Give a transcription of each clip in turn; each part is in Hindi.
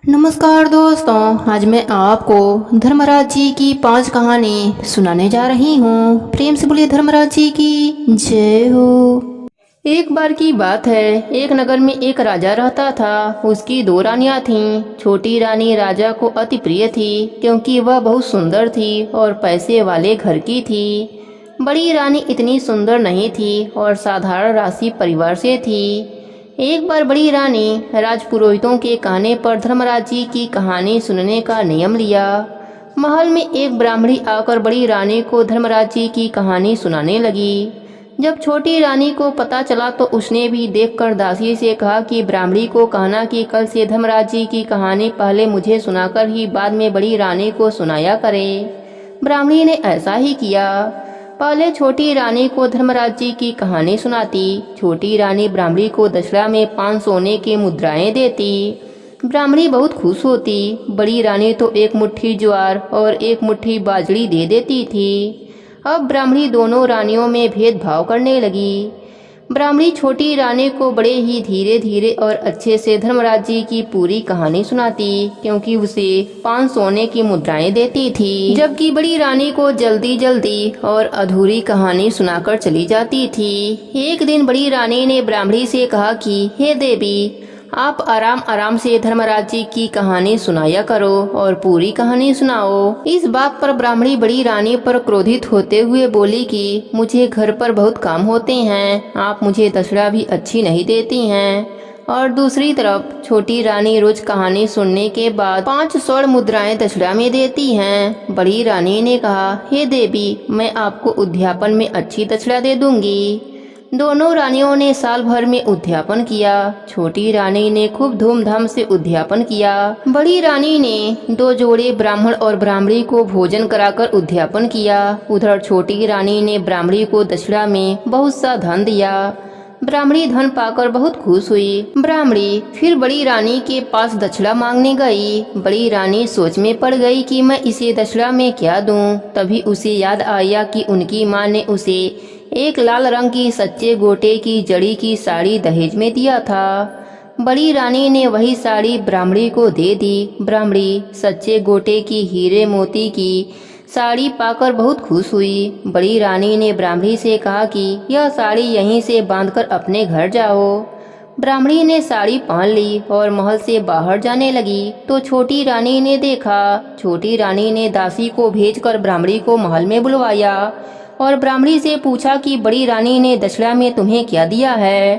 नमस्कार दोस्तों, आज मैं आपको धर्मराज जी की 5 कहानी सुनाने जा रही हूँ। प्रेम से बोलिए धर्मराज जी की जय हो। एक बार की बात है, एक नगर में एक राजा रहता था। उसकी 2 रानियां थीं। छोटी रानी राजा को अति प्रिय थी क्योंकि वह बहुत सुंदर थी और पैसे वाले घर की थी। बड़ी रानी इतनी सुंदर नहीं थी और साधारण राशि परिवार से थी। एक बार बड़ी रानी राजपुरोहितों के कहने पर धर्मराज जी की कहानी सुनने का नियम लिया। महल में एक ब्राह्मणी आकर बड़ी रानी को धर्मराज जी की कहानी सुनाने लगी। जब छोटी रानी को पता चला तो उसने भी देखकर दासी से कहा कि ब्राह्मणी को कहना कि कल से धर्मराज जी की कहानी पहले मुझे सुनाकर ही बाद में बड़ी रानी को सुनाया करे। ब्राह्मणी ने ऐसा ही किया। पहले छोटी रानी को धर्मराज जी की कहानी सुनाती। छोटी रानी ब्राह्मणी को दक्षिणा में 5 सोने की मुद्राएं देती। ब्राह्मणी बहुत खुश होती। बड़ी रानी तो 1 मुट्ठी ज्वार और 1 मुट्ठी बाजरी दे देती थी। अब ब्राह्मणी दोनों रानियों में भेदभाव करने लगी। ब्राह्मणी छोटी रानी को बड़े ही धीरे धीरे और अच्छे से धर्मराज जी की पूरी कहानी सुनाती क्योंकि उसे 5 सोने की मुद्राएं देती थी, जबकि बड़ी रानी को जल्दी जल्दी और अधूरी कहानी सुनाकर चली जाती थी। एक दिन बड़ी रानी ने ब्राह्मणी से कहा कि हे देवी, आप आराम आराम से धर्मराज जी की कहानी सुनाया करो और पूरी कहानी सुनाओ। इस बात पर ब्राह्मणी बड़ी रानी पर क्रोधित होते हुए बोली कि मुझे घर पर बहुत काम होते हैं, आप मुझे दक्षिणा भी अच्छी नहीं देती हैं। और दूसरी तरफ छोटी रानी रोज कहानी सुनने के बाद 5 स्वर्ण मुद्राएं दक्षिणा में देती हैं। बड़ी रानी ने कहा, हे देवी, मैं आपको उद्यापन में अच्छी दक्षिणा दे दूंगी। दोनों रानियों ने साल भर में उद्यापन किया। छोटी रानी ने खूब धूमधाम से उद्यापन किया। बड़ी रानी ने 2 जोड़े ब्राह्मण और ब्राह्मणी को भोजन कराकर उद्यापन किया। उधर छोटी रानी ने ब्राह्मणी को दक्षिणा में बहुत सा धन दिया। ब्राह्मणी धन पाकर बहुत खुश हुई। ब्राह्मणी फिर बड़ी रानी के पास दक्षिणा मांगने गई। बड़ी रानी सोच में पड़ गई कि मैं इसे दक्षिणा में क्या दूं। तभी उसे याद आया कि उनकी माँ ने उसे एक लाल रंग की सच्चे गोटे की जड़ी की साड़ी दहेज में दिया था। बड़ी रानी ने वही साड़ी ब्राह्मणी को दे दी। ब्राह्मणी सच्चे गोटे की हीरे मोती की साड़ी पाकर बहुत खुश हुई। बड़ी रानी ने ब्राह्मणी से कहा कि यह साड़ी यहीं से बांधकर अपने घर जाओ। ब्राह्मणी ने साड़ी पहन ली और महल से बाहर जाने लगी तो छोटी रानी ने देखा। छोटी रानी ने दासी को भेजकर ब्राह्मणी को महल में बुलवाया और ब्राह्मणी से पूछा कि बड़ी रानी ने दक्षिणा में तुम्हें क्या दिया है।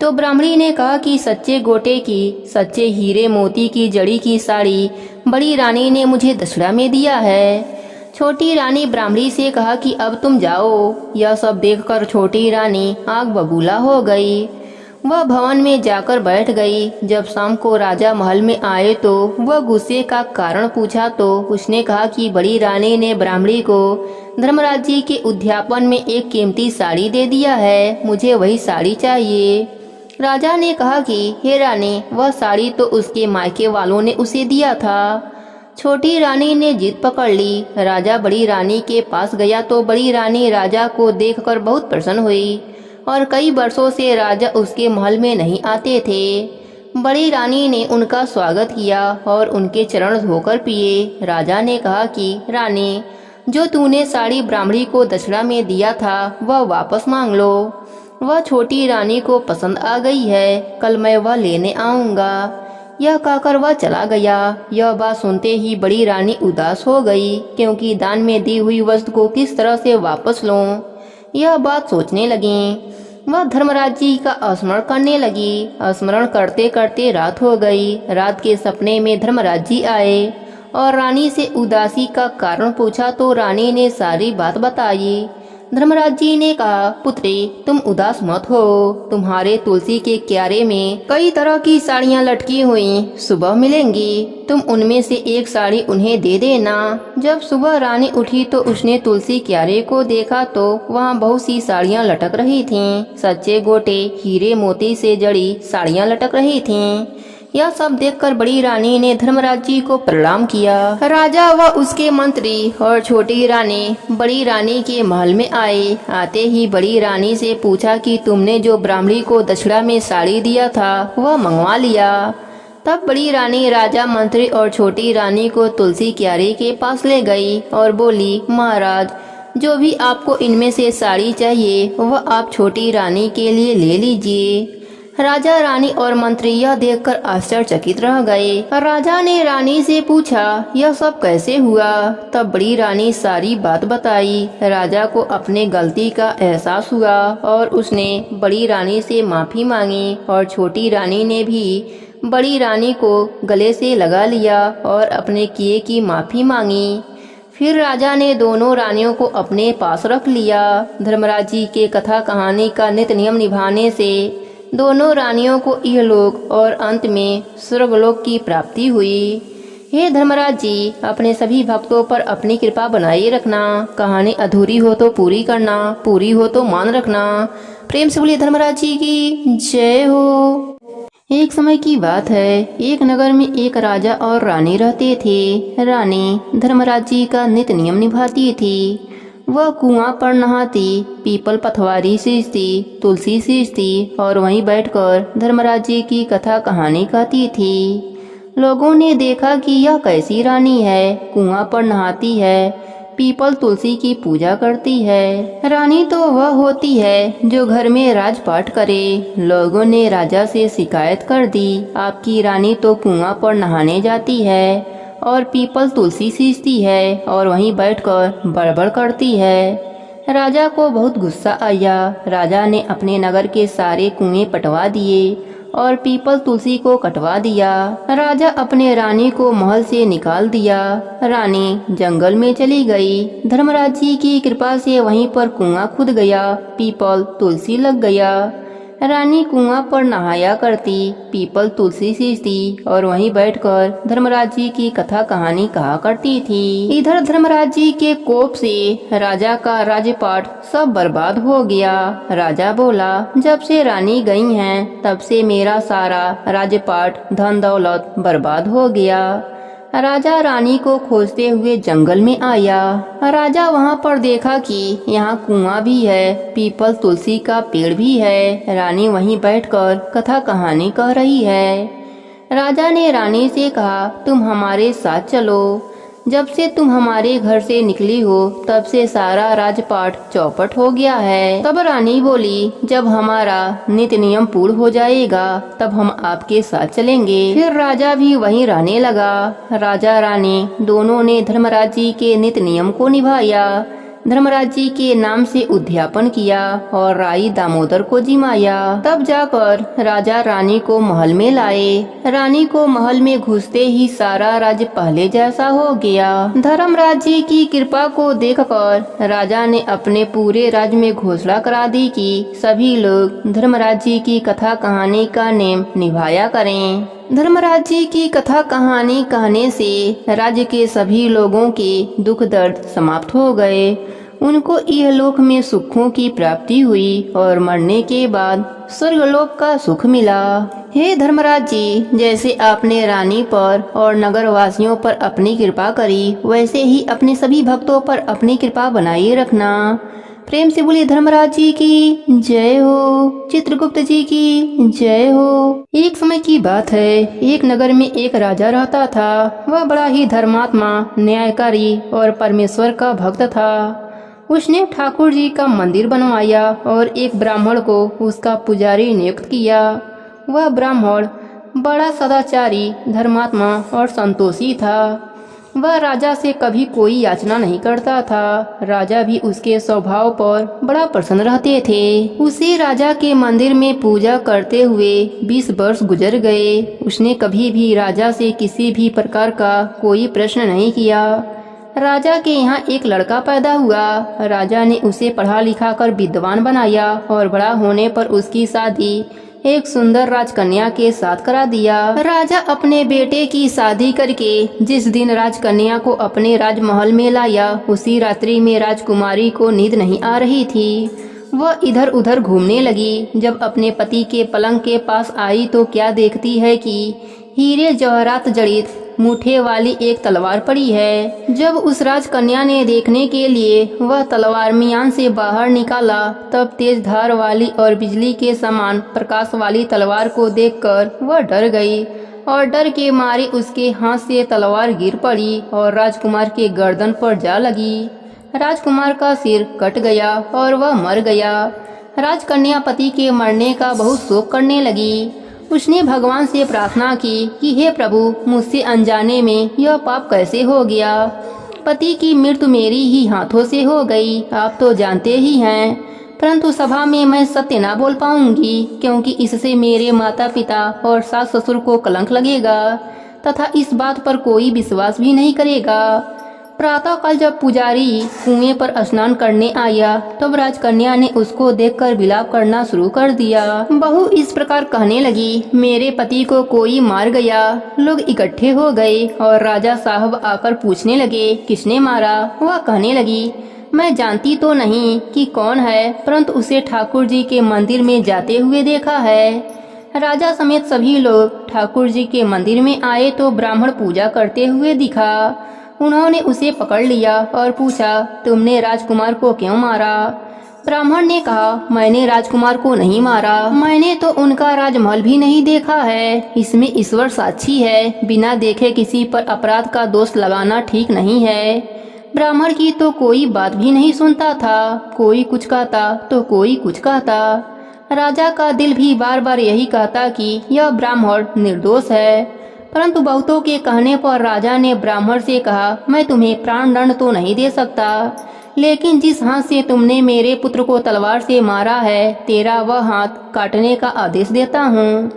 तो ब्राह्मणी ने कहा कि सच्चे गोटे की सच्चे हीरे मोती की जड़ी की साड़ी बड़ी रानी ने मुझे दक्षिणा में दिया है। छोटी रानी ब्राह्मणी से कहा कि अब तुम जाओ। यह सब देखकर छोटी रानी आग बबूला हो गई। वह भवन में जाकर बैठ गई। जब शाम को राजा महल में आए तो वह गुस्से का कारण पूछा तो उसने कहा कि बड़ी रानी ने ब्राह्मणी को धर्मराज जी के उद्यापन में एक कीमती साड़ी दे दिया है, मुझे वही साड़ी चाहिए। राजा ने कहा कि हे रानी, वह साड़ी तो उसके मायके वालों ने उसे दिया था। छोटी रानी ने जिद पकड़ ली। राजा बड़ी रानी के पास गया तो बड़ी रानी राजा को देखकर बहुत प्रसन्न हुई और कई वर्षों से राजा उसके महल में नहीं आते थे। बड़ी रानी ने उनका स्वागत किया और उनके चरण धोकर पिए। राजा ने कहा कि रानी, जो तूने साड़ी ब्राह्मणी को दक्षिणा में दिया था वह वापस मांग लो। वह छोटी रानी को पसंद आ गई है, कल मैं वह लेने आऊँगा। यह कहकर वह चला गया। यह बात सुनते ही बड़ी रानी उदास हो गई क्योंकि दान में दी हुई वस्तु को किस तरह से वापस लूं। यह बात सोचने लगी। वह धर्मराज जी का स्मरण करने लगी। स्मरण करते करते रात हो गई। रात के सपने में धर्मराज जी आए और रानी से उदासी का कारण पूछा तो रानी ने सारी बात बताई। धर्मराज जी ने कहा, पुत्री, तुम उदास मत हो। तुम्हारे तुलसी के क्यारे में कई तरह की साड़ियाँ लटकी हुई सुबह मिलेंगी। तुम उनमें से एक साड़ी उन्हें दे देना। जब सुबह रानी उठी तो उसने तुलसी क्यारे को देखा तो वहाँ बहुत सी साड़ियाँ लटक रही थीं। सच्चे गोटे हीरे मोती से जड़ी साड़ियाँ लटक रही थीं। यह सब देखकर बड़ी रानी ने धर्मराज जी को प्रणाम किया। राजा व उसके मंत्री और छोटी रानी बड़ी रानी के महल में आए। आते ही बड़ी रानी से पूछा कि तुमने जो ब्राह्मणी को दक्षिणा में साड़ी दिया था वह मंगवा लिया। तब बड़ी रानी राजा, मंत्री और छोटी रानी को तुलसी क्यारी के पास ले गई और बोली, महाराज, जो भी आपको इनमें से साड़ी चाहिए वह आप छोटी रानी के लिए ले लीजिए। राजा, रानी और मंत्री यह देखकर आश्चर्यचकित रह गए। राजा ने रानी से पूछा, यह सब कैसे हुआ? तब बड़ी रानी सारी बात बताई। राजा को अपने गलती का एहसास हुआ और उसने बड़ी रानी से माफी मांगी और छोटी रानी ने भी बड़ी रानी को गले से लगा लिया और अपने किए की माफी मांगी। फिर राजा ने दोनों रानियों को अपने पास रख लिया। धर्मराज जी के कथा कहानी का नित्य नियम निभाने से दोनों रानियों को इहलोक और अंत में स्वर्गलोक की प्राप्ति हुई। हे धर्मराज जी, अपने सभी भक्तों पर अपनी कृपा बनाए रखना। कहानी अधूरी हो तो पूरी करना, पूरी हो तो मान रखना। प्रेम से बोलिए धर्मराज जी की जय हो। एक समय की बात है, एक नगर में एक राजा और रानी रहते थे। रानी धर्मराज जी का नित्य नियम निभाती थी। वह कुआं पर नहाती, पीपल पथवारी सींचती, तुलसी सींचती और वहीं बैठकर धर्मराज जी की कथा कहानी कहती थी। लोगों ने देखा कि यह कैसी रानी है, कुआं पर नहाती है, पीपल तुलसी की पूजा करती है। रानी तो वह होती है जो घर में राजपाट करे। लोगों ने राजा से शिकायत कर दी, आपकी रानी तो कुआं पर नहाने जाती है और पीपल तुलसी सींचती है और वहीं बैठकर बड़बड़ करती है। राजा को बहुत गुस्सा आया। राजा ने अपने नगर के सारे कुएं पटवा दिए और पीपल तुलसी को कटवा दिया। राजा अपने रानी को महल से निकाल दिया। रानी जंगल में चली गई। धर्मराज जी की कृपा से वहीं पर कुआं खुद गया, पीपल तुलसी लग गया। रानी कुआं पर नहाया करती, पीपल तुलसी सींचती और वहीं बैठकर धर्मराज जी की कथा कहानी कहा करती थी। इधर धर्मराज जी के कोप से राजा का राजपाट सब बर्बाद हो गया। राजा बोला, जब से रानी गई हैं, तब से मेरा सारा राजपाट धन दौलत बर्बाद हो गया। राजा रानी को खोजते हुए जंगल में आया। राजा वहां पर देखा कि यहाँ कुआं भी है, पीपल तुलसी का पेड़ भी है। रानी वहीं बैठकर कथा कहानी कह रही है। राजा ने रानी से कहा, तुम हमारे साथ चलो। जब से तुम हमारे घर से निकली हो तब से सारा राजपाट चौपट हो गया है। तब रानी बोली, जब हमारा नित्य नियम पूर्ण हो जाएगा तब हम आपके साथ चलेंगे। फिर राजा भी वहीं रहने लगा। राजा रानी दोनों ने धर्मराज जी के नित्य नियम को निभाया। धर्मराज जी के नाम से उद्यापन किया और राई दामोदर को जिमाया। तब जाकर राजा रानी को महल में लाए। रानी को महल में घुसते ही सारा राज्य पहले जैसा हो गया। धर्मराज जी की कृपा को देखकर राजा ने अपने पूरे राज्य में घोषणा करा दी कि सभी लोग धर्मराज जी की कथा कहानी का नेम निभाया करें। धर्मराज जी की कथा कहानी कहने से राज्य के सभी लोगों के दुख दर्द समाप्त हो गए। उनको इहलोक में सुखों की प्राप्ति हुई और मरने के बाद स्वर्गलोक का सुख मिला। हे धर्मराज जी, जैसे आपने रानी पर और नगर वासियों पर अपनी कृपा करी, वैसे ही अपने सभी भक्तों पर अपनी कृपा बनाए रखना। प्रेम से बोलिए धर्मराज जी की जय हो, चित्रगुप्त जी की जय हो। एक समय की बात है, एक नगर में एक राजा रहता था। वह बड़ा ही धर्मात्मा, न्यायकारी और परमेश्वर का भक्त था। उसने ठाकुर जी का मंदिर बनवाया और एक ब्राह्मण को उसका पुजारी नियुक्त किया। वह ब्राह्मण बड़ा सदाचारी, धर्मात्मा और संतोषी था। वह राजा से कभी कोई याचना नहीं करता था। राजा भी उसके स्वभाव पर बड़ा प्रसन्न रहते थे। उसे राजा के मंदिर में पूजा करते हुए 20 वर्ष गुजर गए। उसने कभी भी राजा से किसी भी प्रकार का कोई प्रश्न नहीं किया। राजा के यहाँ एक लड़का पैदा हुआ। राजा ने उसे पढ़ा लिखा कर विद्वान बनाया और बड़ा होने पर उसकी शादी एक सुंदर राजकन्या के साथ करा दिया। राजा अपने बेटे की शादी करके जिस दिन राजकन्या को अपने राजमहल में लाया, उसी रात्रि में राजकुमारी को नींद नहीं आ रही थी। वह इधर उधर घूमने लगी। जब अपने पति के पलंग के पास आई तो क्या देखती है कि हीरे जवाहरात जड़ित मूठे वाली एक तलवार पड़ी है। जब उस राजकन्या ने देखने के लिए वह तलवार मियान से बाहर निकाला, तब तेज धार वाली और बिजली के समान प्रकाश वाली तलवार को देखकर वह डर गई। और डर के मारे उसके हाथ से तलवार गिर पड़ी और राजकुमार के गर्दन पर जा लगी। राजकुमार का सिर कट गया और वह मर गया। राजकन्या पति के मरने का बहुत शोक करने लगी। उसने भगवान से प्रार्थना की कि हे प्रभु, मुझसे अनजाने में यह पाप कैसे हो गया। पति की मृत्यु मेरी ही हाथों से हो गई, आप तो जानते ही हैं। परंतु सभा में मैं सत्य ना बोल पाऊंगी, क्योंकि इससे मेरे माता पिता और सास ससुर को कलंक लगेगा तथा इस बात पर कोई विश्वास भी नहीं करेगा। प्रातःकाल जब पुजारी कुएं पर स्नान करने आया, तब राजकन्या ने उसको देखकर विलाप करना शुरू कर दिया। बहू इस प्रकार कहने लगी, मेरे पति को कोई मार गया। लोग इकट्ठे हो गए और राजा साहब आकर पूछने लगे, किसने मारा। वह कहने लगी, मैं जानती तो नहीं कि कौन है, परंतु उसे ठाकुर जी के मंदिर में जाते हुए देखा है। राजा समेत सभी लोग ठाकुर जी के मंदिर में आए तो ब्राह्मण पूजा करते हुए दिखा। उन्होंने उसे पकड़ लिया और पूछा, तुमने राजकुमार को क्यों मारा। ब्राह्मण ने कहा, मैंने राजकुमार को नहीं मारा, मैंने तो उनका राजमहल भी नहीं देखा है। इसमें ईश्वर साक्षी है, बिना देखे किसी पर अपराध का दोष लगाना ठीक नहीं है। ब्राह्मण की तो कोई बात भी नहीं सुनता था, कोई कुछ कहता तो कोई कुछ कहता। राजा का दिल भी बार बार यही कहता कि यह ब्राह्मण निर्दोष है, परंतु बहुतों के कहने पर राजा ने ब्राह्मण से कहा, मैं तुम्हें प्राण दंड तो नहीं दे सकता, लेकिन जिस हाथ से तुमने मेरे पुत्र को तलवार से मारा है, तेरा वह हाथ काटने का आदेश देता हूँ।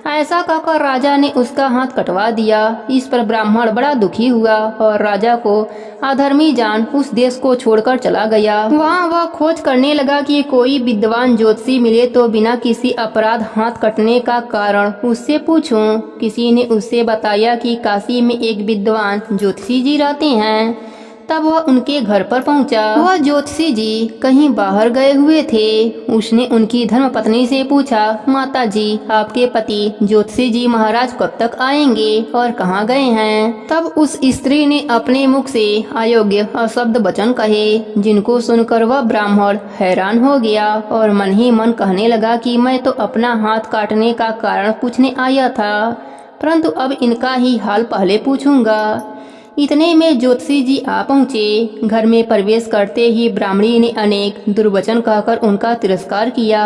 ऐसा कहकर राजा ने उसका हाथ कटवा दिया। इस पर ब्राह्मण बड़ा दुखी हुआ और राजा को अधर्मी जान उस देश को छोड़कर चला गया। वहाँ वह खोज करने लगा कि कोई विद्वान ज्योतिषी मिले तो बिना किसी अपराध हाथ कटने का कारण उससे पूछूं। किसी ने उससे बताया कि काशी में एक विद्वान ज्योतिषी जी रहते हैं। तब वह उनके घर पर पहुंचा। वह ज्योतिषी जी कहीं बाहर गए हुए थे। उसने उनकी धर्मपत्नी से पूछा, माता जी, आपके पति ज्योतिषी जी महाराज कब तक आएंगे और कहाँ गए हैं। तब उस स्त्री ने अपने मुख से अयोग्य अशब्द वचन कहे, जिनको सुनकर वह ब्राह्मण हैरान हो गया और मन ही मन कहने लगा कि मैं तो अपना हाथ काटने का कारण पूछने आया था, परंतु अब इनका ही हाल पहले पूछूंगा। इतने में ज्योतिषी जी आ पहुँचे। घर में प्रवेश करते ही ब्राह्मणी ने अनेक दुर्वचन कहकर उनका तिरस्कार किया,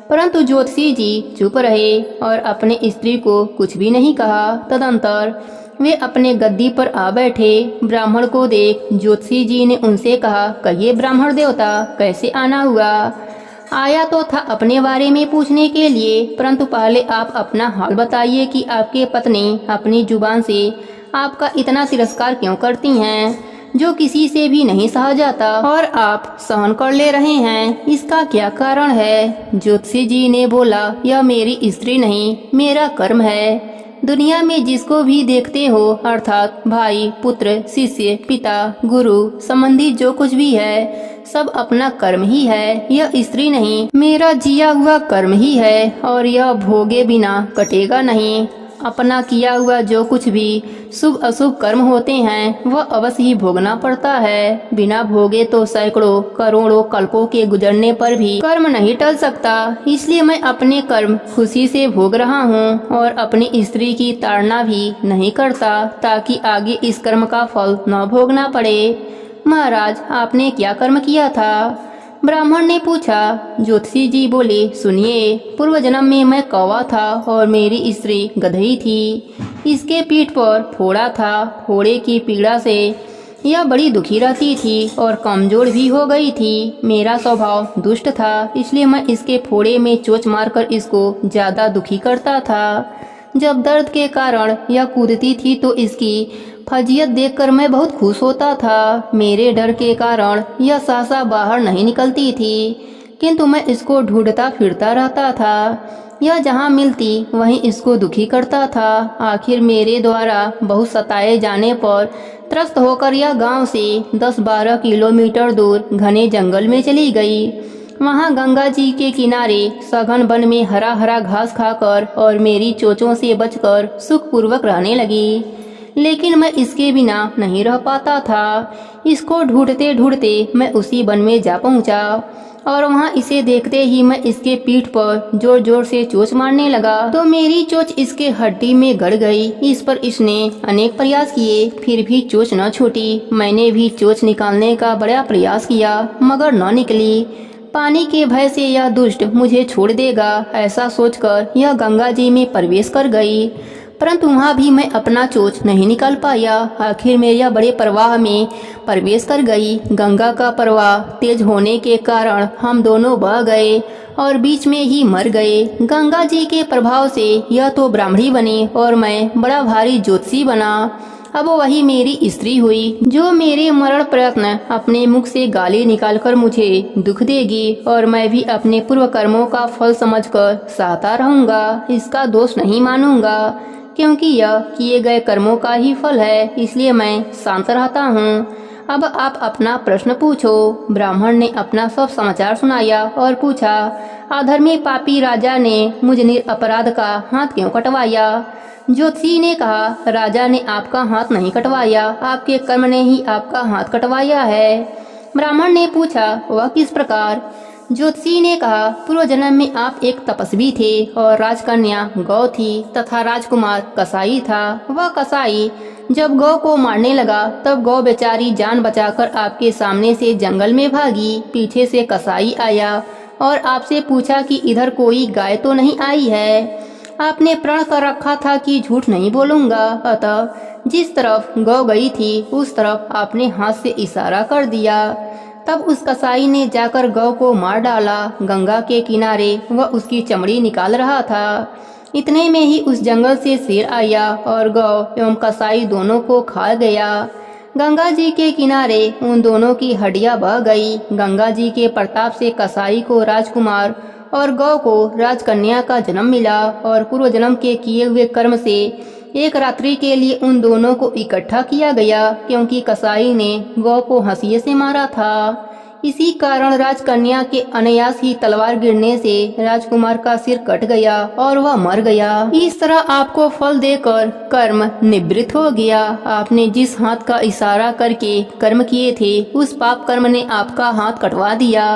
परंतु ज्योतिषी जी चुप रहे और अपने स्त्री को कुछ भी नहीं कहा। तदंतर वे अपने गद्दी पर आ बैठे। ब्राह्मण को देख ज्योतिषी जी ने उनसे कहा, कहिए ब्राह्मण देवता, कैसे आना हुआ। आया तो था अपने बारे में पूछने के लिए, परंतु पहले आप अपना हाल बताइए कि आपके पत्नी अपनी जुबान से आपका इतना तिरस्कार क्यों करती हैं, जो किसी से भी नहीं सहा जाता और आप सहन कर ले रहे हैं, इसका क्या कारण है। ज्योतिषी जी ने बोला, यह मेरी स्त्री नहीं, मेरा कर्म है। दुनिया में जिसको भी देखते हो, अर्थात भाई, पुत्र, शिष्य, पिता, गुरु, संबंधी जो कुछ भी है, सब अपना कर्म ही है। यह स्त्री नहीं, मेरा जिया हुआ कर्म ही है और यह भोगे बिना कटेगा नहीं। अपना किया हुआ जो कुछ भी शुभ अशुभ कर्म होते हैं, वह अवश्य ही भोगना पड़ता है। बिना भोगे तो सैकड़ों करोड़ों कल्पों के गुजरने पर भी कर्म नहीं टल सकता। इसलिए मैं अपने कर्म खुशी से भोग रहा हूँ और अपनी स्त्री की ताड़ना भी नहीं करता, ताकि आगे इस कर्म का फल न भोगना पड़े। महाराज, आपने क्या कर्म किया था। ब्राह्मण ने पूछा। ज्योतिषी जी बोले, सुनिए, पूर्व जन्म में मैं कौवा था और मेरी स्त्री गधई थी। इसके पीठ पर फोड़ा था। फोड़े की पीड़ा से यह बड़ी दुखी रहती थी और कमजोर भी हो गई थी। मेरा स्वभाव दुष्ट था, इसलिए मैं इसके फोड़े में चोंच मारकर इसको ज्यादा दुखी करता था। जब दर्द के कारण यह कूदती थी तो इसकी फजीयत देखकर मैं बहुत खुश होता था। मेरे डर के कारण यह सहसा बाहर नहीं निकलती थी, किंतु मैं इसको ढूंढता फिरता रहता था। यह जहाँ मिलती वहीं इसको दुखी करता था। आखिर मेरे द्वारा बहुत सताए जाने पर त्रस्त होकर यह गांव से 10-12 किलोमीटर दूर घने जंगल में चली गई। वहाँ गंगा जी के किनारे सघन वन में हरा हरा घास खाकर और मेरी चोंचों से बचकर सुखपूर्वक रहने लगी। लेकिन मैं इसके बिना नहीं रह पाता था। इसको ढूंढते ढूंढते मैं उसी वन में जा पहुंचा। और वहाँ इसे देखते ही मैं इसके पीठ पर जोर जोर से चोंच मारने लगा तो मेरी चोंच इसके हड्डी में गड़ गई। इस पर इसने अनेक प्रयास किए, फिर भी चोंच न छूटी। मैंने भी चोंच निकालने का बड़ा प्रयास किया मगर न निकली। पानी के भय से यह दुष्ट मुझे छोड़ देगा ऐसा सोचकर यह गंगा जी में प्रवेश कर गई, परंतु वहाँ भी मैं अपना चोंच नहीं निकाल पाया। आखिर में यह बड़े प्रवाह में प्रवेश कर गई। गंगा का प्रवाह तेज होने के कारण हम दोनों बह गए और बीच में ही मर गए। गंगा जी के प्रभाव से यह तो ब्राह्मणी बनी और मैं बड़ा भारी ज्योतिषी बना। अब वही मेरी स्त्री हुई जो मेरे मरण प्रयत्न अपने मुख से गाली निकालकर मुझे दुख देगी और मैं भी अपने पूर्व कर्मों का फल समझकर सहता रहूंगा। इसका दोष नहीं मानूंगा क्योंकि यह किए गए कर्मों का ही फल है, इसलिए मैं शांत रहता हूँ। अब आप अपना प्रश्न पूछो। ब्राह्मण ने अपना सब समाचार सुनाया और पूछा, अधर्मी पापी राजा ने मुझ निरपराध का हाथ क्यों कटवाया? ज्योतिषी ने कहा, राजा ने आपका हाथ नहीं कटवाया, आपके कर्म ने ही आपका हाथ कटवाया है। ब्राह्मण ने पूछा, वह किस प्रकार? ज्योतिषी ने कहा, पूर्व जन्म में आप एक तपस्वी थे और राजकन्या गौ थी तथा राजकुमार कसाई था। वह कसाई जब गौ को मारने लगा तब गौ बेचारी जान बचाकर आपके सामने से जंगल में भागी। पीछे से कसाई आया और आपसे पूछा कि इधर कोई गाय तो नहीं आई है। आपने प्रण कर रखा था कि झूठ नहीं बोलूंगा, अतः जिस तरफ गौ गई थी उस तरफ आपने हाथ से इशारा कर दिया। तब उस कसाई ने जाकर गौ को मार डाला। गंगा के किनारे वह उसकी चमड़ी निकाल रहा था। इतने में ही उस जंगल से शेर आया और गौ एवं कसाई दोनों को खा गया। गंगा जी के किनारे उन दोनों की हड्डियां बह गई। गंगा जी के प्रताप से कसाई को राजकुमार और गौ को राजकन्या का जन्म मिला और पूर्व जन्म के किए हुए कर्म से एक रात्रि के लिए उन दोनों को इकट्ठा किया गया क्योंकि कसाई ने गौ को हंसिए से मारा था। इसी कारण राजकन्या के अनायास ही तलवार गिरने से राजकुमार का सिर कट गया और वह मर गया। इस तरह आपको फल देकर कर्म निवृत्त हो गया। आपने जिस हाथ का इशारा करके कर्म किए थे उस पाप कर्म ने आपका हाथ कटवा दिया।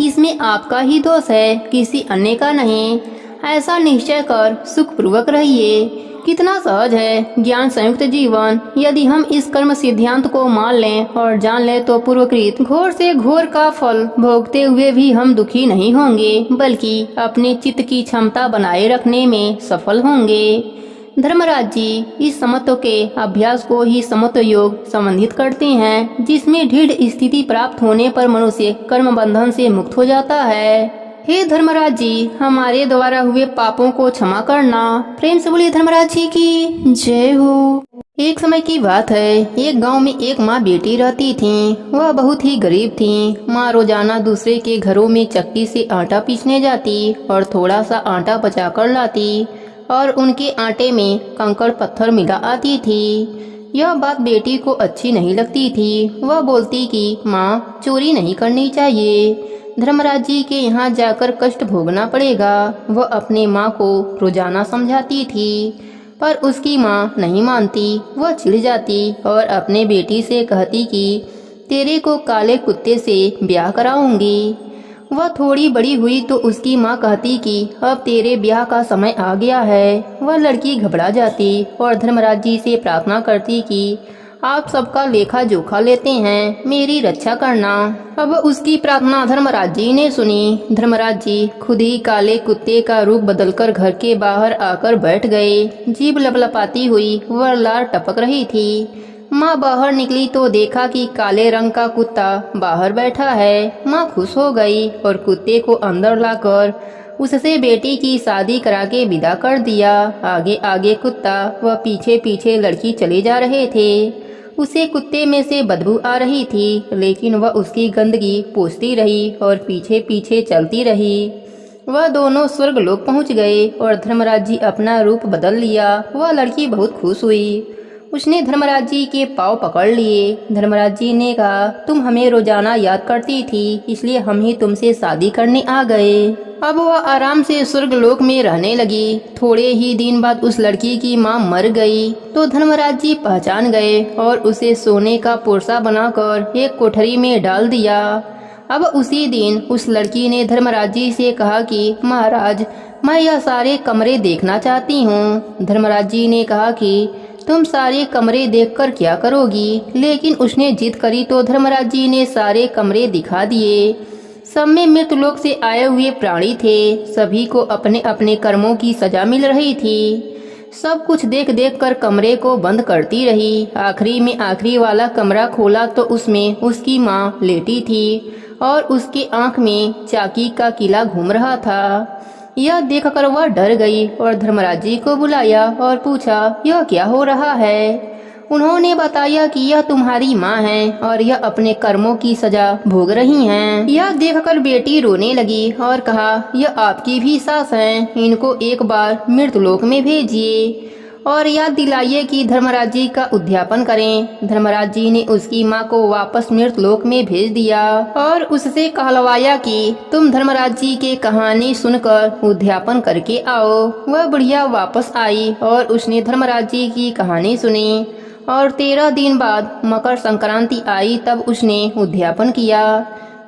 इसमें आपका ही दोष है, किसी अन्य का नहीं। ऐसा निश्चय कर सुखपूर्वक रहिए। कितना सहज है ज्ञान संयुक्त जीवन। यदि हम इस कर्म सिद्धांत को मान लें और जान लें तो पूर्वकृत घोर से घोर का फल भोगते हुए भी हम दुखी नहीं होंगे, बल्कि अपने चित्त की क्षमता बनाए रखने में सफल होंगे। धर्मराज जी, इस समत्व के अभ्यास को ही समत्व योग संबंधित करते हैं, जिसमें दृढ़ स्थिति प्राप्त होने पर मनुष्य कर्म बंधन से मुक्त हो जाता है। हे धर्मराज जी, हमारे द्वारा हुए पापों को क्षमा करना। प्रेम से बोलिए धर्मराज जी की जय हो। एक समय की बात है, एक गांव में एक माँ बेटी रहती थीं। वह बहुत ही गरीब थीं। माँ रोजाना दूसरे के घरों में चक्की से आटा पीसने जाती और थोड़ा सा आटा बचा कर लाती और उनके आटे में कंकड़ पत्थर मिला आती थी। यह बात बेटी को अच्छी नहीं लगती थी। वह बोलती कि माँ, चोरी नहीं करनी चाहिए, धर्मराज जी के यहाँ जाकर कष्ट भोगना पड़ेगा। वह अपने माँ को रोजाना समझाती थी पर उसकी माँ नहीं मानती। वह चिढ़ जाती और अपने बेटी से कहती कि तेरे को काले कुत्ते से ब्याह कराऊंगी। वह थोड़ी बड़ी हुई तो उसकी माँ कहती कि अब तेरे ब्याह का समय आ गया है। वह लड़की घबरा जाती और धर्मराज जी से प्रार्थना करती कि आप सबका लेखा जोखा लेते हैं, मेरी रक्षा करना। अब उसकी प्रार्थना धर्मराज जी ने सुनी। धर्मराज जी खुद ही काले कुत्ते का रूप बदलकर घर के बाहर आकर बैठ गए। जीभ लपलपाती हुई वह लार टपक रही थी। माँ बाहर निकली तो देखा कि काले रंग का कुत्ता बाहर बैठा है। माँ खुश हो गई और कुत्ते को अंदर लाकर उससे बेटी की शादी करा के विदा कर दिया। आगे आगे कुत्ता व पीछे पीछे लड़की चले जा रहे थे। उसे कुत्ते में से बदबू आ रही थी, लेकिन वह उसकी गंदगी पोंछती रही और पीछे पीछे चलती रही। वह दोनों स्वर्ग लोक पहुँच गए और धर्मराज जी अपना रूप बदल लिया। वह लड़की बहुत खुश हुई। उसने धर्मराज जी के पाँव पकड़ लिए। धर्मराज जी ने कहा, तुम हमें रोजाना याद करती थी, इसलिए हम ही तुमसे शादी करने आ गए। अब वह आराम से स्वर्ग लोक में रहने लगी। थोड़े ही दिन बाद उस लड़की की माँ मर गई तो धर्मराज जी पहचान गए और उसे सोने का पुर्सा बनाकर एक कोठरी में डाल दिया। अब उसी दिन उस लड़की ने धर्मराज जी से कहा कि महाराज, मैं यह सारे कमरे देखना चाहती हूँ। धर्मराज जी ने कहा कि तुम सारे कमरे देखकर क्या करोगी, लेकिन उसने जिद करी तो धर्मराज जी ने सारे कमरे दिखा दिए। सब में मृतलोक से आए हुए प्राणी थे, सभी को अपने अपने कर्मों की सजा मिल रही थी। सब कुछ देख देख कर कमरे को बंद करती रही। आखिरी में आखिरी वाला कमरा खोला तो उसमें उसकी माँ लेटी थी और उसके आंख में चाकी का किला घूम रहा था। यह देखकर वह डर गई और धर्मराज जी को बुलाया और पूछा, यह क्या हो रहा है। उन्होंने बताया कि यह तुम्हारी माँ है और यह अपने कर्मों की सजा भोग रही हैं। यह देखकर बेटी रोने लगी और कहा, यह आपकी भी सास हैं, इनको एक बार मृतलोक में भेजिए और याद दिलाइए कि धर्मराज जी का उद्यापन करें। धर्मराज जी ने उसकी माँ को वापस मृतलोक में भेज दिया और उससे कहलवाया कि तुम धर्मराज जी के कहानी सुनकर उद्यापन करके आओ। वह बुढ़िया वापस आई और उसने धर्मराज जी की कहानी सुनी और 13 दिन बाद मकर संक्रांति आई, तब उसने उद्यापन किया।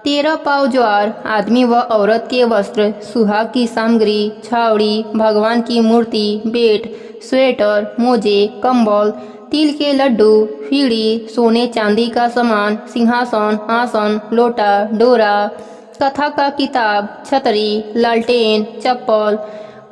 13 पाव ज्वार, आदमी व औरत के वस्त्र, सुहाग की सामग्री, छावड़ी, भगवान की मूर्ति, बेट, स्वेटर, मोजे, कंबल, तिल के लड्डू, फीड़ी, सोने चांदी का सामान, सिंहासन, आसन, लोटा, डोरा, कथा का किताब, छतरी, लालटेन, चप्पल,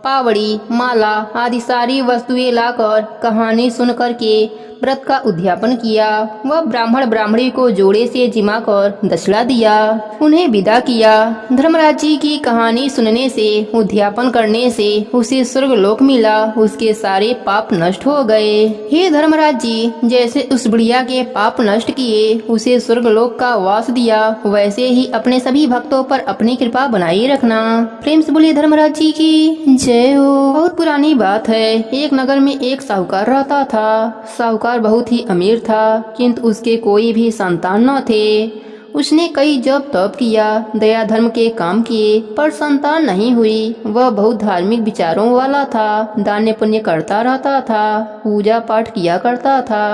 पावड़ी, माला आदि सारी वस्तुएं लाकर कहानी सुनकर के व्रत का उद्यापन किया। वह ब्राह्मण ब्राह्मणी को जोड़े से जिमा कर दक्षिणा दिया, उन्हें विदा किया। धर्मराज जी की कहानी सुनने से, उद्यापन करने से उसे स्वर्गलोक मिला, उसके सारे पाप नष्ट हो गए। हे धर्मराज जी, जैसे उस बुढ़िया के पाप नष्ट किए, उसे स्वर्गलोक का वास दिया, वैसे ही अपने सभी भक्तों पर अपनी कृपा बनाए रखना। प्रेम से बोलिए धर्मराज जी की जय हो। बहुत पुरानी बात है, एक नगर में एक साहूकार रहता था। साहूकार बहुत ही अमीर था, किंतु उसके कोई भी संतान न थे। उसने कई जप तप किया, दया धर्म के काम किए, पर संतान नहीं हुई। वह बहुत धार्मिक विचारों वाला था, दान पुण्य करता रहता था, पूजा पाठ किया करता था।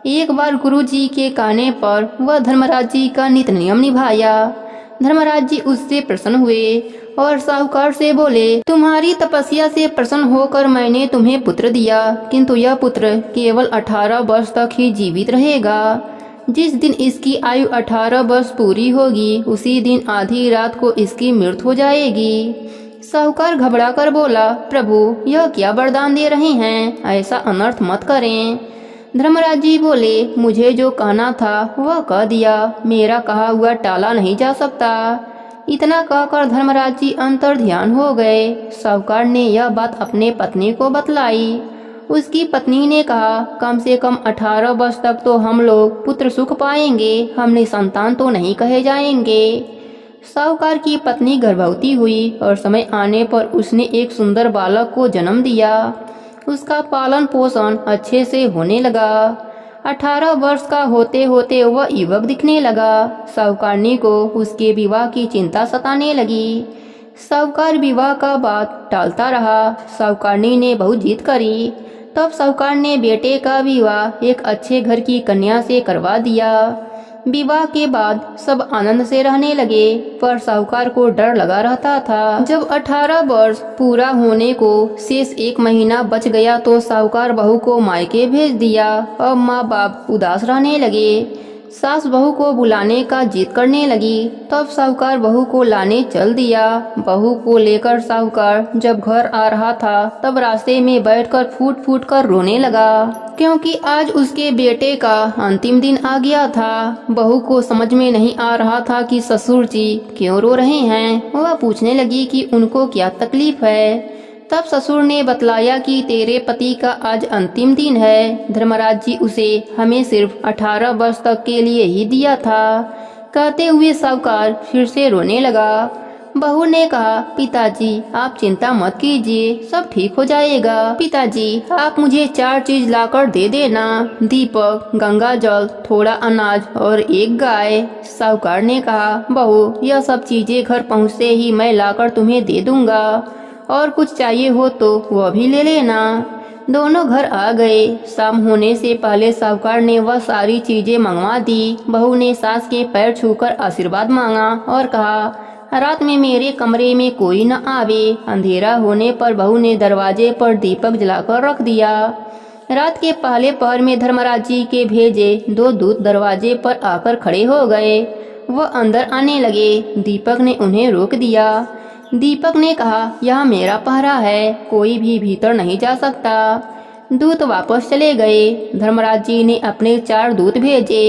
एक बार गुरु जी के कहने पर वह धर्मराज जी का नित्य नियम निभाया। धर्मराज जी उससे प्रसन्न हुए और साहूकार से बोले, तुम्हारी तपस्या से प्रसन्न होकर मैंने तुम्हें पुत्र दिया, किंतु यह पुत्र केवल 18 वर्ष तक ही जीवित रहेगा। जिस दिन इसकी आयु 18 वर्ष पूरी होगी, उसी दिन आधी रात को इसकी मृत्यु हो जाएगी। साहूकार घबरा कर बोला, प्रभु यह क्या वरदान दे रहे हैं, ऐसा अनर्थ मत करें। धर्मराज जी बोले, मुझे जो कहना था वह कह दिया, मेरा कहा हुआ टाला नहीं जा सकता। इतना कहकर धर्मराज जी अंतर ध्यान हो गए। साहूकार ने यह बात अपने पत्नी को बतलाई। उसकी पत्नी ने कहा, कम से कम 18 वर्ष तक तो हम लोग पुत्र सुख पाएंगे, हमने संतान तो नहीं कहे जाएंगे। साहूकार की पत्नी गर्भवती हुई और समय आने पर उसने एक सुंदर बालक को जन्म दिया। उसका पालन पोषण अच्छे से होने लगा। 18 वर्ष का होते होते वह युवक दिखने लगा। साहूकारनी को उसके विवाह की चिंता सताने लगी। साहूकार विवाह का बात टालता रहा। साहूकारनी ने बहुत जिद करी। तब साहूकार ने बेटे का विवाह एक अच्छे घर की कन्या से करवा दिया। विवाह के बाद सब आनंद से रहने लगे, पर साहूकार को डर लगा रहता था। जब 18 वर्ष पूरा होने को शेष 1 महीना बच गया तो साहूकार बहू को मायके भेज दिया। अब माँ बाप उदास रहने लगे। सास बहू को बुलाने का जिद करने लगी। तब साहूकार बहू को लाने चल दिया। बहू को लेकर साहूकार जब घर आ रहा था, तब रास्ते में बैठकर फूट फूट कर रोने लगा, क्योंकि आज उसके बेटे का अंतिम दिन आ गया था। बहू को समझ में नहीं आ रहा था कि ससुर जी क्यों रो रहे हैं। वह पूछने लगी कि उनको क्या तकलीफ है। तब ससुर ने बतलाया कि तेरे पति का आज अंतिम दिन है। धर्मराज जी उसे हमें सिर्फ 18 वर्ष तक के लिए ही दिया था। कहते हुए साहूकार फिर से रोने लगा। बहू ने कहा, पिताजी आप चिंता मत कीजिए, सब ठीक हो जाएगा। पिताजी आप मुझे 4 चीज लाकर दे देना, दीपक, गंगा जल, थोड़ा अनाज और एक गाय। साहूकार ने कहा, बहू यह सब चीजें घर पहुँचते ही मैं लाकर तुम्हें दे दूंगा, और कुछ चाहिए हो तो वह भी ले लेना। दोनों घर आ गए। शाम होने से पहले साहूकार ने वह सारी चीजें मंगवा दी। बहू ने सास के पैर छूकर आशीर्वाद मांगा और कहा, रात में मेरे कमरे में कोई न आवे। अंधेरा होने पर बहू ने दरवाजे पर दीपक जलाकर रख दिया। रात के पहले पहर में धर्मराज जी के भेजे 2 दूत दरवाजे पर आकर खड़े हो गए। वह अंदर आने लगे। दीपक ने उन्हें रोक दिया। दीपक ने कहा, यह मेरा पहरा है, कोई भी भीतर नहीं जा सकता। दूत वापस चले गए। धर्मराज जी ने अपने 4 दूत भेजे।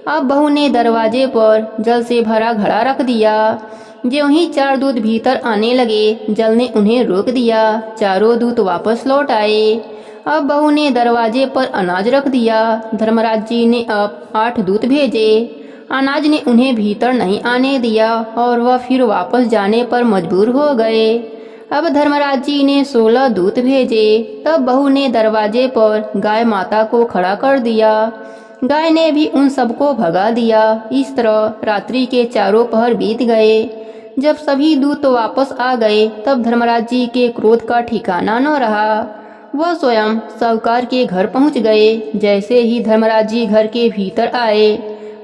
अब बहू ने दरवाजे पर जल से भरा घड़ा रख दिया। जो ही 4 दूत भीतर आने लगे, जल ने उन्हें रोक दिया। चारों दूत वापस लौट आए। अब बहू ने दरवाजे पर अनाज रख दिया। धर्मराज जी ने अब 8 दूत भेजे। अनाज ने उन्हें भीतर नहीं आने दिया और वह फिर वापस जाने पर मजबूर हो गए। अब धर्मराज जी ने 16 दूत भेजे। तब बहू ने दरवाजे पर गाय माता को खड़ा कर दिया। गाय ने भी उन सबको भगा दिया। इस तरह रात्रि के चारों पहर बीत गए। जब सभी दूत वापस आ गए, तब धर्मराज जी के क्रोध का ठिकाना न रहा। वह स्वयं साहूकार के घर पहुंच गए। जैसे ही धर्मराज जी घर के भीतर आए,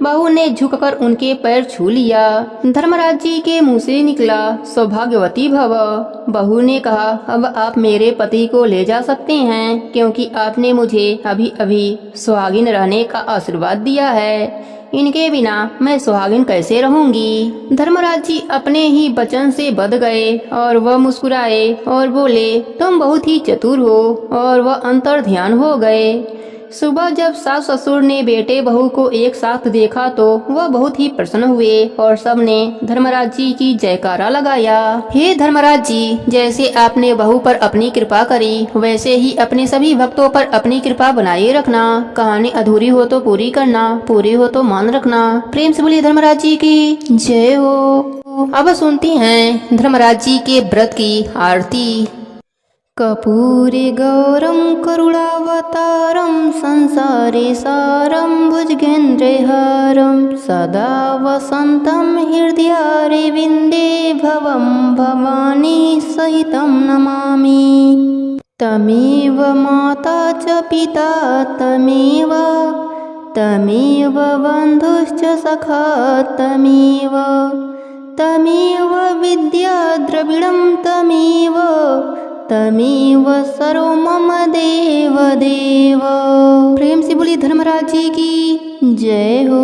बहू ने झुककर उनके पैर छू लिया। धर्मराज जी के मुंह से निकला, सौभाग्यवती भव। बहू ने कहा, अब आप मेरे पति को ले जा सकते हैं, क्योंकि आपने मुझे अभी अभी सुहागिन रहने का आशीर्वाद दिया है। इनके बिना मैं सुहागिन कैसे रहूंगी। धर्मराज जी अपने ही वचन से बध गए और वह मुस्कुराए और बोले, तुम बहुत ही चतुर हो। और वह अंतर ध्यान हो गए। सुबह जब सास ससुर ने बेटे बहू को एक साथ देखा तो वह बहुत ही प्रसन्न हुए और सबने धर्मराज जी की जयकारा लगाया। हे धर्मराज जी, जैसे आपने बहू पर अपनी कृपा करी, वैसे ही अपने सभी भक्तों पर अपनी कृपा बनाए रखना। कहानी अधूरी हो तो पूरी करना, पूरी हो तो मान रखना। प्रेम से बोलिए धर्मराज जी की जय हो। अब सुनती हैं धर्मराज जी के व्रत की आरती। कर्पूरे गौरम करुणावतारम संसारे सारम भुजगेन्द्रहारम सदा वसंतम हृदयारविन्दे भवं भवानी सहितं नमामि। तमेव माता च पिता तमेव बन्धुश्च सखा तमेव विद्या द्रविणं तमेव सर्व मम देव देव। प्रेम से बोली धर्मराज जी की जय हो।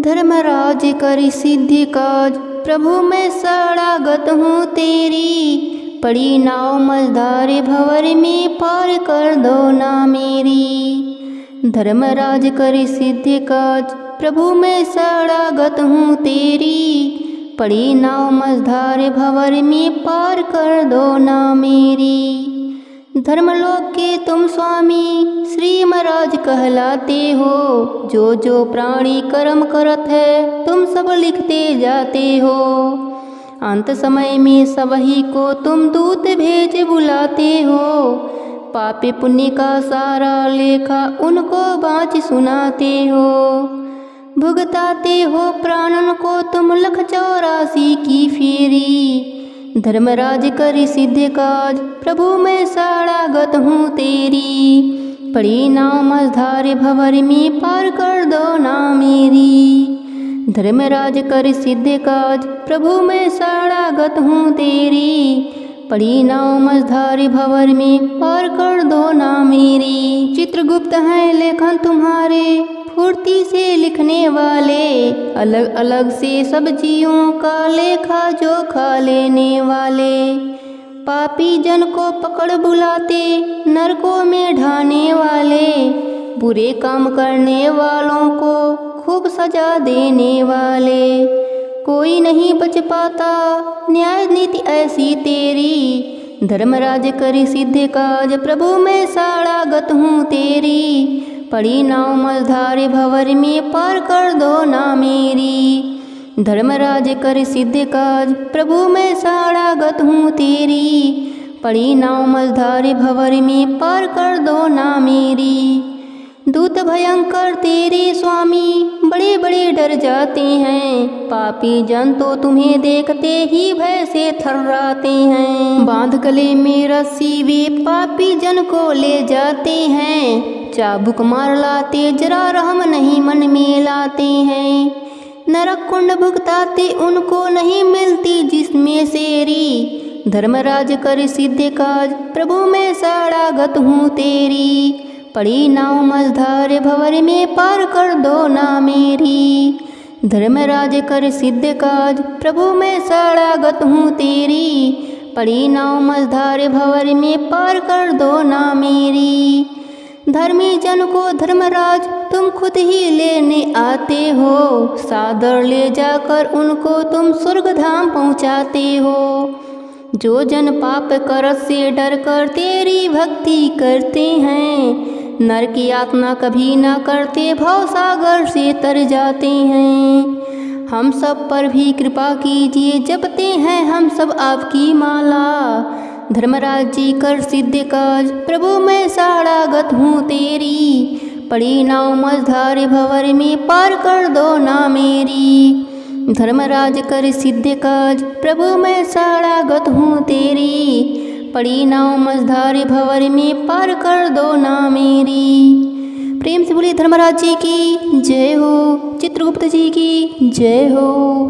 धर्मराज करी सिद्धि काज, प्रभु मैं शरणागत हूँ तेरी। पड़ी नाव मझधारे भंवर में, पार कर दो ना मेरी। धर्मराज करी सिद्धि काज, प्रभु मैं शरणागत हूँ तेरी। पड़ी नाव मझधारे भंवर में, पार कर दो ना मेरी। धर्मलोक के तुम स्वामी श्री महाराज कहलाते हो। जो जो प्राणी कर्म करत है, तुम सब लिखते जाते हो। अंत समय में सबही को तुम दूत भेज बुलाते हो। पापी पुण्य का सारा लेखा उनको बाँच सुनाते हो। भुगताते हो प्राणन को तुम 184 की फेरी। धर्मराज करी सिद्ध काज, प्रभु मैं शरणागत हूँ तेरी। पड़ी नाव मझधारे भंवर में, पार कर दो ना मेरी। धर्मराज करी सिद्ध काज, प्रभु मैं शरणागत हूँ तेरी। पड़ी नाव मझधारे भंवर में, पार कर दो ना मेरी। चित्रगुप्त है लेखन तुम्हारे, फुर्ती से लिखने वाले। अलग अलग से सब्जियों का लेखा जोखा लेने वाले। पापी जन को पकड़ बुलाते, नरकों में ढाने वाले। बुरे काम करने वालों को खूब सजा देने वाले। कोई नहीं बच पाता, न्याय नीति ऐसी तेरी। धर्मराज करी सिद्ध काज, प्रभु मैं शरणागत हूँ तेरी। पड़ी नाव मझधारे भंवर में, पार कर दो ना मेरी। धर्मराज कर सिद्ध काज, प्रभु मैं शरणागत हूँ तेरी। पड़ी नाव मझधारे भंवर में, पार कर दो ना मेरी। दूत भयंकर तेरे स्वामी बड़े बड़े डर जाते हैं। पापी जन तो तुम्हें देखते ही भय से थर्राते हैं। बांध गले में रस्सी वे पापी जन को ले जाते हैं। चाबुक मार लाते जरा रहम नहीं मन में लाते हैं। नरक कुंड भुगताते उनको नहीं मिलती जिसमें सेरी। धर्मराज कर सिद्ध काज प्रभु मैं साड़ागत हूँ तेरी। पड़ी नाव मझधार भंवर में पार कर दो ना मेरी। धर्मराज कर सिद्ध काज प्रभु मैं साड़ागत हूँ तेरी। पड़ी नाव मझधार भंवर में पार कर दो ना मेरी। धर्मी जन को धर्मराज तुम खुद ही लेने आते हो। सादर ले जाकर उनको तुम स्वर्ग धाम पहुँचाते हो। जो जन पाप कर से डर कर तेरी भक्ति करते हैं। नर की यातना कभी ना करते भव सागर से तर जाते हैं। हम सब पर भी कृपा कीजिए जपते हैं हम सब आपकी माला। धर्मराज जी कर सिद्ध काज प्रभु मैं साड़ागत हूँ तेरी। पड़ी नाव मझधार भंवर में पार कर दो ना मेरी। धर्मराज कर सिद्ध काज प्रभु मैं साड़ागत हूँ तेरी। पड़ी नाव मझधार भंवर में पार कर दो ना मेरी। प्रेम से बोलिए धर्मराज जी की जय हो। चित्रगुप्त जी की जय हो।